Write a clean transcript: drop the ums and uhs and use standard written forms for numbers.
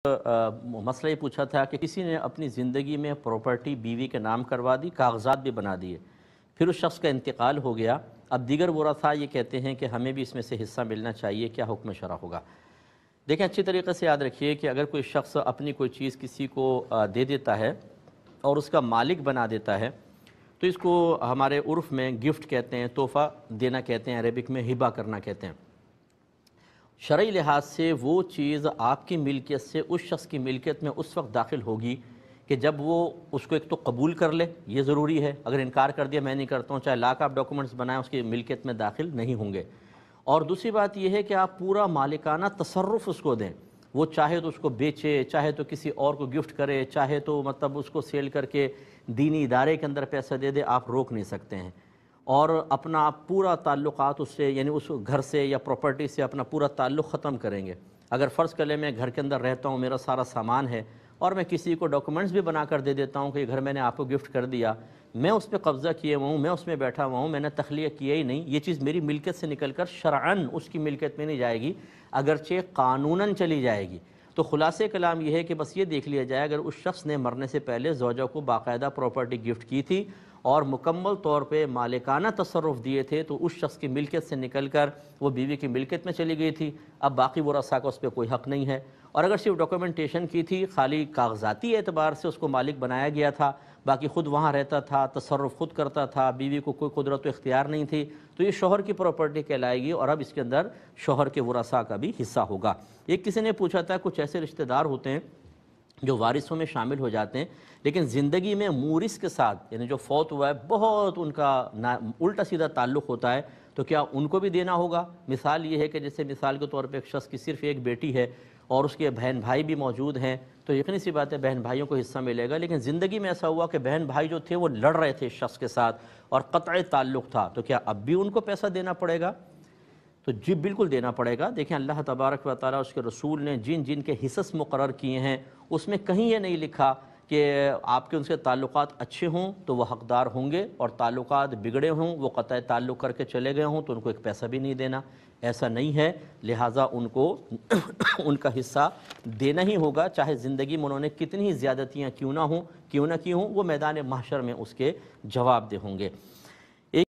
مسئلہ یہ پوچھا تھا کہ کسی نے اپنی زندگی میں پراپرٹی بیوی کے نام کروا دی، کاغذات بھی بنا دیے، پھر اس شخص کا انتقال ہو گیا، اب دیگر ورثاء یہ کہتے ہیں کہ ہمیں بھی اس میں سے حصہ ملنا چاہیے، کیا حکم شرع ہوگا؟ دیکھیں، اچھی طریقے سے یاد رکھیے کہ اگر کوئی شخص اپنی کوئی چیز کسی کو دے دیتا ہے اور اس کا مالک بنا دیتا ہے تو اس کو ہمارے عرف میں گفٹ کہتے ہیں، تحفہ دینا کہتے ہیں، عربک میں ہبہ کرنا کہتے ہیں۔ شرعی لحاظ سے وہ چیز آپ کی ملکیت سے اس شخص کی ملکیت میں اس وقت داخل ہوگی کہ جب وہ اس کو ایک تو قبول کر لے، یہ ضروری ہے، اگر انکار کر دیا میں نہیں کرتا ہوں، چاہے لاکھ آپ ڈاکومنٹس بنائیں، اس کی ملکیت میں داخل نہیں ہوں گے۔ اور دوسری بات یہ ہے کہ آپ پورا مالکانہ تصرف اس کو دیں، وہ چاہے تو اس کو بیچے، چاہے تو کسی اور کو گفٹ کرے، چاہے تو مطلب اس کو سیل کر کے دینی ادارے کے اندر پیسہ دے دے، آپ روک نہیں سکتے ہیں۔ اور اپنا پورا تعلقات اس سے، یعنی اس گھر سے یا پراپرٹی سے اپنا پورا تعلق ختم کریں گے۔ اگر فرض کر لیں میں گھر کے اندر رہتا ہوں، میرا سارا سامان ہے اور میں کسی کو ڈاکومنٹس بھی بنا کر دے دیتا ہوں کہ یہ گھر میں نے آپ کو گفٹ کر دیا، میں اس پہ قبضہ کیے ہوا ہوں، میں اس میں بیٹھا ہوا ہوں، میں نے تخلیہ کیا ہی نہیں، یہ چیز میری ملکیت سے نکل کر شرعاً اس کی ملکیت میں نہیں جائے گی، اگرچہ قانوناً چلی جائے گی۔ تو خلاصہ کلام یہ ہے کہ بس یہ دیکھ لیا جائے اگر اس شخص نے مرنے سے پہلے زوجہ کو باقاعدہ پراپرٹی گفٹ کی تھی اور مکمل طور پہ مالکانہ تصرف دیے تھے تو اس شخص کی ملکیت سے نکل کر وہ بیوی کی ملکیت میں چلی گئی تھی، اب باقی ورثاء کا اس پہ کوئی حق نہیں ہے۔ اور اگر صرف ڈاکومنٹیشن کی تھی، خالی کاغذاتی اعتبار سے اس کو مالک بنایا گیا تھا، باقی خود وہاں رہتا تھا، تصرف خود کرتا تھا، بیوی کو کوئی قدرت و اختیار نہیں تھی، تو یہ شوہر کی پراپرٹی کہلائے گی اور اب اس کے اندر شوہر کے ورثاء کا بھی حصہ ہوگا۔ ایک کسی نے پوچھا تھا کچھ ایسے رشتہ دار ہوتے ہیں جو وارثوں میں شامل ہو جاتے ہیں لیکن زندگی میں مورث کے ساتھ، یعنی جو فوت ہوا ہے بہت ان کا الٹا سیدھا تعلق ہوتا ہے، تو کیا ان کو بھی دینا ہوگا؟ مثال یہ ہے کہ جیسے مثال کے طور پہ ایک شخص کی صرف ایک بیٹی ہے اور اس کے بہن بھائی بھی موجود ہیں تو یقینی سی بات ہے بہن بھائیوں کو حصہ ملے گا، لیکن زندگی میں ایسا ہوا کہ بہن بھائی جو تھے وہ لڑ رہے تھے اس شخص کے ساتھ اور قطع تعلق تھا، تو کیا اب بھی ان کو پیسہ دینا پڑے گا؟ تو جی بالکل دینا پڑے گا۔ دیکھیں اللہ تبارک و تعالیٰ اس کے رسول نے جن جن کے حصص مقرر کیے ہیں اس میں کہیں یہ نہیں لکھا کہ آپ کے ان سے تعلقات اچھے ہوں تو وہ حقدار ہوں گے اور تعلقات بگڑے ہوں، وہ قطع تعلق کر کے چلے گئے ہوں تو ان کو ایک پیسہ بھی نہیں دینا، ایسا نہیں ہے۔ لہٰذا ان کو ان کا حصہ دینا ہی ہوگا، چاہے زندگی میں انہوں نے کتنی زیادتیاں کیوں نہ کی ہوں، وہ میدان محشر میں اس کے جواب دہ ہوں گے۔